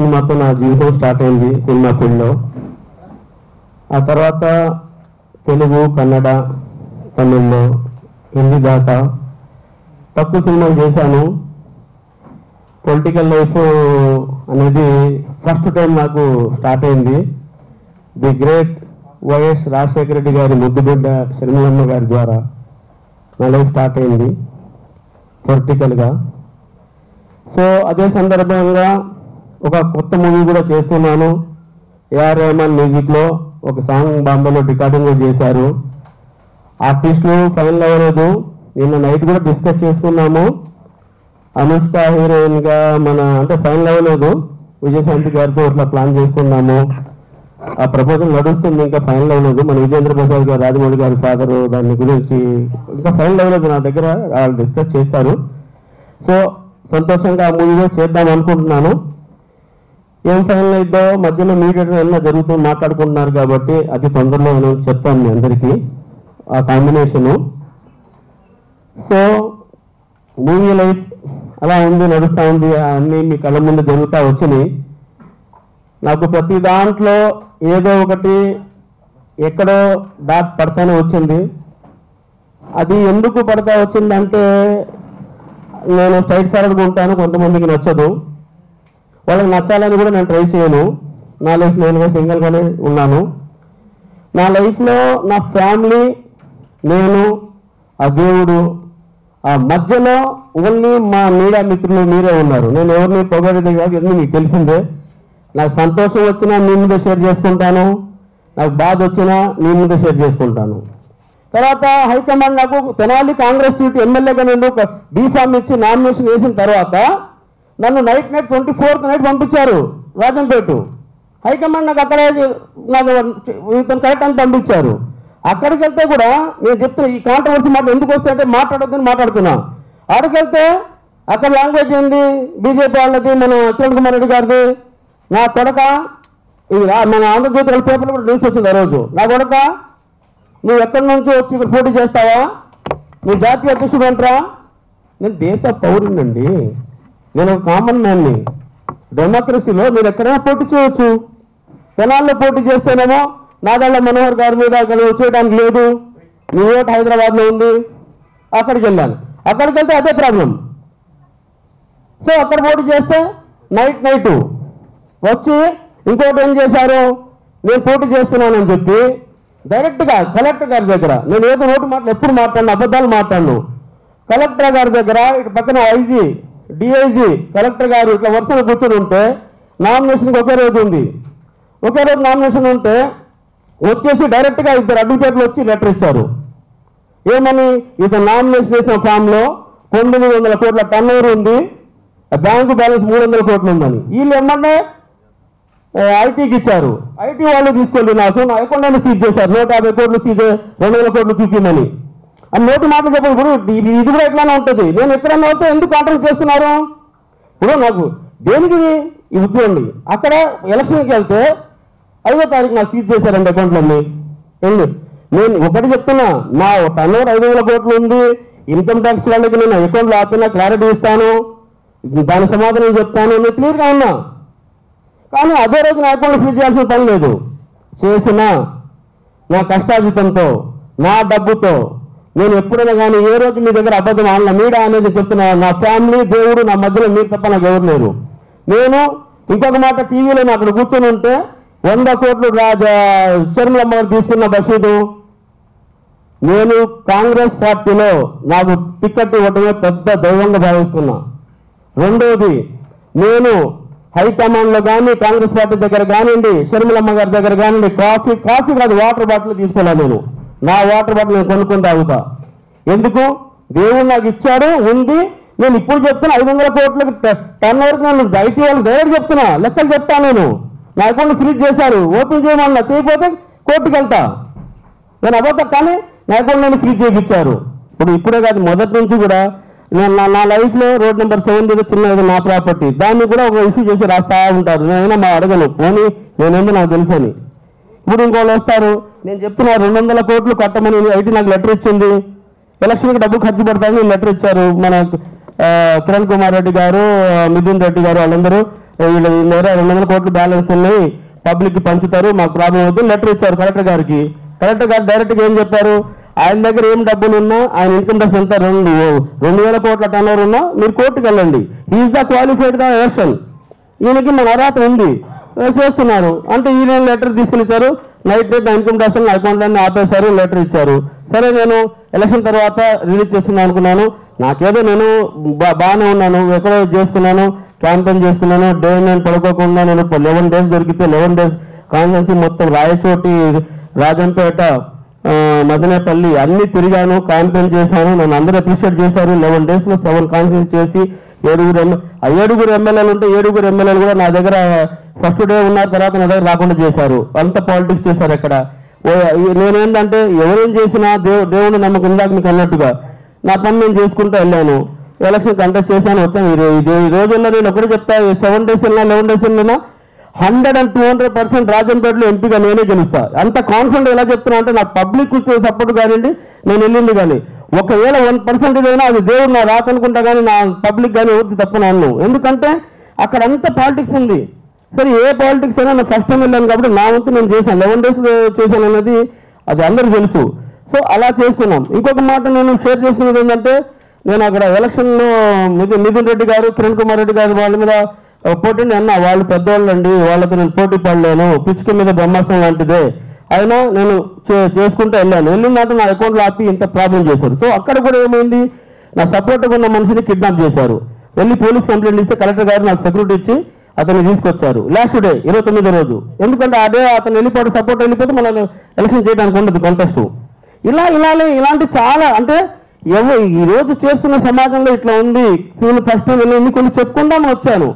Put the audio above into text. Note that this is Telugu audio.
సినిమాతో నా జీవితం స్టార్ట్ అయింది సినిమా ఫీల్డ్లో. ఆ తర్వాత తెలుగు, కన్నడ, తమిళ్లో, హిందీ దాకా తక్కువ సినిమాలు చేశాను. పొలిటికల్ లైఫ్ అనేది ఫస్ట్ టైం నాకు స్టార్ట్ అయింది. The great YS Rajasekhara Reddy గారి ముద్దుబిడ్డ షర్మిలమ్మ గారి ద్వారా నా లైఫ్ స్టార్ట్ అయింది పొలిటికల్గా. సో అదే సందర్భంగా ఒక కొత్త మూవీ కూడా చేస్తున్నాను. ఏఆర్ రెహమాన్ మ్యూజిక్లో ఒక సాంగ్ బాంబేలో రికార్డింగ్ కూడా చేశారు. ఆర్టిస్టులు ఫైనల్ అవ్వలేదు. నిన్న నైట్ కూడా డిస్కస్ చేసుకున్నాము. అనుష్క హీరోయిన్గా అంటే ఫైనల్ అవ్వలేదు. విజయశాంతి గారితో ఇట్లా ప్లాన్ చేసుకున్నాము. ఆ ప్రపోజల్ నడుస్తుంది, ఇంకా ఫైనల్ అవ్వలేదు. మన విజేంద్ర ప్రసాద్ గారు, రాజమౌళి గారి ఫాదరు, దాని గురించి ఇంకా ఫైనల్ అవ్వలేదు. నా దగ్గర వాళ్ళు డిస్కస్ చేశారు. సో సంతోషంగా ఆ మూవీ చేద్దాం అనుకుంటున్నాను. ఏం ఫైనల్ అయిద్దో మధ్యలో మీడియేటర్ ఏమన్నా జరుగుతుంది మాట్లాడుకుంటున్నారు కాబట్టి అది తొందరలో నేను చెప్తాను మీ అందరికీ ఆ కాంబినేషను. సో మూవీ లైఫ్ అలా ఉంది, నడుస్తూ ఉంది. అన్నీ మీ కళ్ళ ముందు జరుగుతూ వచ్చినాయి. నాకు ప్రతి దాంట్లో ఏదో ఒకటి ఎక్కడో డాట్ పడతానే వచ్చింది. అది ఎందుకు పడతా వచ్చిందంటే నేను స్ట్రైట్ ఫార్వర్డ్గా ఉంటాను, కొంతమందికి నచ్చదు. వాళ్ళకి నచ్చాలని కూడా నేను ట్రై చేయను. నా లైఫ్ నేనుగా సింగిల్గానే ఉన్నాను. నా లైఫ్లో నా ఫ్యామిలీ, నేను, ఆ దేవుడు, ఆ మధ్యలో ఓన్లీ మా మీడియా మిత్రులు మీరే ఉన్నారు. నేను ఎవరిని పొగడేది కాదు, ఎందుకు మీకు తెలిసిందే. నాకు సంతోషం వచ్చినా మీ మీద షేర్ చేసుకుంటాను, నాకు బాధ వచ్చినా మీ మీద షేర్ చేసుకుంటాను. తర్వాత హైకమాండ్ నాకు తెనాలి కాంగ్రెస్ సీట్ ఎమ్మెల్యేగా నేను ఒక బీఫామ్ ఇచ్చి నామినేషన్ వేసిన తర్వాత నన్ను నైట్ 24th నైట్ పంపించారు రాజంపేట. హైకమాండ్ నాకు అక్కడ నాకు ఇతను కరెక్ట్ అని పంపించారు. అక్కడికి వెళ్తే కూడా నేను చెప్తున్నా ఈ కాంట్రవర్సీ మాట ఎందుకు వస్తే అంటే మాట్లాడొద్దని మాట్లాడుతున్నా. అక్కడికి వెళ్తే అక్కడ లాంగ్వేజ్ ఏంది, బీజేపీ వాళ్ళది, మన కిరణ్ కుమార్ రెడ్డి గారిది. నా కొడక ఇది మన ఆంధ్రజ్యోతి పేపర్లో కూడా న్యూస్ వచ్చింది ఆ రోజు. నా కొడక నువ్వు ఎక్కడి నుంచి వచ్చి ఇక్కడ పోటీ చేస్తావా, నీ జాతీయ అధ్యక్షుడు అంటారా? నేను దేశ పౌరునండి, నేను ఒక కామన్ మ్యాన్ని. డెమోక్రసీలో మీరు ఎక్కడైనా పోటీ చేయవచ్చు. తెనాల్లో పోటీ చేస్తేనేమో నాదళ్ళ మనోహర్ గారి మీద అక్కడ వచ్చేయడానికి లేదు, నీ ఓటు హైదరాబాద్లో ఉంది. అక్కడికి వెళ్ళాను. అక్కడికి వెళ్తే అదే ప్రాబ్లం. సో అక్కడ పోటీ చేస్తే నైట్ వచ్చి ఇంకోటి ఏం చేశారు, నేను పోటీ చేస్తున్నానని చెప్పి డైరెక్ట్గా కలెక్టర్ గారి దగ్గర, నేను ఏదో నోటు మాటలు ఎప్పుడు మాట్లాడిన అబద్ధాలు మాట్లాడను. కలెక్టర్ గారి దగ్గర ఇటు పక్కన ఐజీ, డిఐజీ, కలెక్టర్ గారు ఇట్లా వరుసలో కూర్చొని ఉంటే నామినేషన్కి ఒకే రోజు ఉంది. ఒకే రోజు నామినేషన్ ఉంటే వచ్చేసి డైరెక్ట్గా ఇద్దరు అడ్వకేట్లు వచ్చి లెటర్ ఇచ్చారు. ఏమని, ఇతను నామినేషన్ చేసిన ఫామ్లో 900 కోట్ల టర్నోవర్ ఉంది, బ్యాంకు బ్యాలెన్స్ 300 కోట్లు ఉందని. వీళ్ళు ఏమన్నా ఐటీకి ఇచ్చారు. ఐటీ వాళ్ళు తీసుకెళ్ళి నాకు నా అకౌంట్ సీజ్ చేశారు. 150 కోట్లు సీజ్, 200 కోట్లు చూపిందని. అని నోటి మాటలు చెప్పారు. ఇప్పుడు ఇది కూడా ఎట్లానే ఉంటుంది. నేను ఎక్కడన్నా వస్తే ఎందుకు కాంట్రాక్ట్ చేస్తున్నారు? ఇప్పుడు నాకు దేనికి ఈ ఉద్యోగండి. అక్కడ ఎలక్షన్కి వెళ్తే 5వ తారీఖు నాకు సీజ్ చేశారండి అకౌంట్లన్నీ. నేను ఒకటి చెప్తున్నా, నా టర్నోవర్ 500 కోట్లు ఉంది. ఇన్కమ్ ట్యాక్స్ వాళ్ళకి నేను అకౌంట్లో ఆపినా క్లారిటీ ఇస్తాను, దాని సమాధానం చెప్తాను, నేను క్లియర్గా ఉన్నా. కానీ అదే రోజు నా అకౌంట్లో సీజ్ చేయాల్సిన పని లేదు. చేసిన నా కష్టాజితంతో, నా డబ్బుతో నేను ఎప్పుడైనా కానీ ఏ రోజు మీ దగ్గర అబద్ధం ఆడిన మీడియా అనేది చెప్తున్నా. నా ఫ్యామిలీ, దేవుడు నా మధ్యలో మీరు తప్ప నాకు ఎవరు లేరు. నేను ఇంకొక మాట, టీవీలో నేను అక్కడ కూర్చొని ఉంటే 100 కోట్లు షర్మిలమ్మ గారు తీసుకున్న బస్సుడు. నేను కాంగ్రెస్ పార్టీలో నాకు టికెట్ ఇవ్వటమే పెద్ద దైవంగా భావిస్తున్నా. రెండోది, నేను హైకమాండ్లో కానీ కాంగ్రెస్ పార్టీ దగ్గర కానివ్వండి, షర్మిలమ్మ గారి దగ్గర కానివ్వండి, కాఫీ కాదు వాటర్ బాటిల్ తీసుకోలే. నేను నా వాటర్ బాటిల్ నేను కొనుక్కొని తాగుతా. ఎందుకు? దేవుడు నాకు ఇచ్చాడు, ఉంది. నేను ఇప్పుడు చెప్తున్నా 500 కోట్లకి టర్నోవర్కి నేను ఐటీ వాళ్ళు డైరెక్ట్ చెప్తున్నా, లెక్కలు చెప్తాను. నేను నా అకౌంట్ ఫ్రీజ్ చేశారు, ఓపెన్ చేయమన్నా, చేయకపోతే కోర్టుకి వెళ్తా. నేను అబద్ధం, కానీ నా అకౌంట్ నేను ఫ్రీజ్ చేయించారు. ఇప్పుడే కాదు, మొదటి నుంచి కూడా నేను నా లైఫ్లో రోడ్ నెంబర్ 7 దగ్గర చిన్నది నా ప్రాపర్టీ, దాన్ని కూడా ఒక ఇష్యూ చేసి రాస్తా ఉంటారు. నేనైనా మా అడగను, పోనీ నేనేందో నాకు తెలుసు అని. ఇప్పుడు ఇంకోళ్ళు వస్తారు, నేను చెప్తున్నా 200 కోట్లు కట్టమని ఐటీ నాకు లెటర్ ఇచ్చింది. ఎలక్షన్కి డబ్బు ఖర్చు పెడతామని లెటర్ ఇచ్చారు. మన కిరణ్ కుమార్ రెడ్డి గారు, మిథున్ రెడ్డి గారు వాళ్ళందరూ వీళ్ళు 200 కోట్లు బ్యాలెన్స్ ఉన్నాయి, పబ్లిక్ పంచుతారు, మాకు ప్రాబ్లం అవుతుంది లెటర్ ఇచ్చారు కలెక్టర్ గారికి. కలెక్టర్ గారు డైరెక్ట్గా ఏం చెప్పారు, ఆయన దగ్గర ఏం డబ్బులు ఉన్నా, ఆయన ఇన్కమ్ ట్యాక్స్ ఎంత 2,000 కోట్ల టర్నోవర్ ఉన్నా మీరు కోర్టుకు వెళ్ళండి, is the qualified the election, ఈయనకి మన అర్హత ఉంది చేస్తున్నారు అంటే ఈయన లెటర్ తీసుకుని ఇచ్చారు. నైట్ ఇన్కమ్ ట్యాక్స్ నా అకౌంట్లన్నీ ఆపేశారు, లెటర్ ఇచ్చారు. సరే నేను ఎలక్షన్ తర్వాత రిలీజ్ చేస్తున్నాను అనుకున్నాను, నాకేదో నేను బాగానే ఉన్నాను, ఎక్కడో చేస్తున్నాను, క్యాంపెయిన్ చేస్తున్నాను, డే నేను పడుకోకుండా నేను 11 days దొరికితే 11 days కాన్స్టిట్యున్సీ మొత్తం రాయచోటి, రాజంపేట, మదనేపల్లి అన్ని తిరిగాను, క్యాంపెయిన్ చేశాను, నన్ను అందరూ అప్రిషియేట్ చేశారు. 11 daysలో 7 కాన్స్టిట్యున్సీ చేసి 7 ఎమ్మెల్యేలు ఉంటే 7 ఎమ్మెల్యేలు కూడా నా దగ్గర ఫస్ట్ డే ఉన్నారు, తర్వాత నా దగ్గర రాకుండా చేశారు. అంత పాలిటిక్స్ చేశారు అక్కడ. నేనేంటంటే ఎవరేం చేసినా దేవుడు నమ్మకం ఇందాక మీకు అన్నట్టుగా నా పని నేను చేసుకుంటూ వెళ్ళాను, ఎలక్షన్ కంటెస్ట్ చేశాను, వచ్చాను. ఈ రోజుల్లో నేను ఒకటి చెప్తా, 7 days వెళ్ళినా 11 days వెళ్ళినా 100 and 200% రాజంపేటలో ఎంపీగా నేనే గెలుస్తా. అంత కాన్ఫిడెంట్ ఎలా చెప్తున్నా అంటే నాకు పబ్లిక్ సపోర్ట్ కానివ్వండి, నేను వెళ్ళింది కానీ ఒకవేళ 1% అయినా అది దేవుడు నా రాత అనుకుంటా కానీ నా పబ్లిక్ కానీ ఎవరికి తప్పను అన్ను. ఎందుకంటే అక్కడ అంత పాలిటిక్స్ ఉంది. సరే ఏ పాలిటిక్స్ అయినా నేను ఫస్ట్ టైం వెళ్ళాను కాబట్టి నా వంతు నేను చేశాను, 11 days చేశాను అనేది అది అందరికీ తెలుసు. సో అలా చేసుకున్నాం. ఇంకొక మాట నేను షేర్ చేస్తున్నది ఏంటంటే, నేను అక్కడ ఎలక్షన్లో మిథున్ రెడ్డి గారు, కిరణ్ కుమార్ రెడ్డి గారు వాళ్ళ మీద పోటీని అన్నా, వాళ్ళు పెద్దవాళ్ళు అండి, వాళ్ళతో నేను పోటీ పడలేను, పిచ్చుక మీద బ్రహ్మాస్త్రం లాంటిదే, అయినా నేను చేసుకుంటూ వెళ్ళాను. వెళ్ళిందంటే నా అకౌంట్లో ఆపి ఇంత ప్రాబ్లం చేశారు. సో అక్కడ కూడా ఏమైంది, నా సపోర్ట్గా ఉన్న మనిషిని కిడ్నాప్ చేశారు. వెళ్ళి పోలీస్ కంప్లైంట్ ఇస్తే కలెక్టర్ గారు నాకు సెక్యూరిటీ ఇచ్చి అతన్ని తీసుకొచ్చారు లాస్ట్ డే 29వ రోజు. ఎందుకంటే అదే అతను వెళ్ళిపోతే సపోర్ట్ వెళ్ళిపోతే మనం ఎలక్షన్ చేయడానికి ఉండదు కంటెస్ట్. ఇలాంటి చాలా అంటే ఈ రోజు చేస్తున్న సమాజంలో ఇట్లా ఉంది. ఫస్ట్ నేను కొన్ని చెప్పుకుందామని వచ్చాను.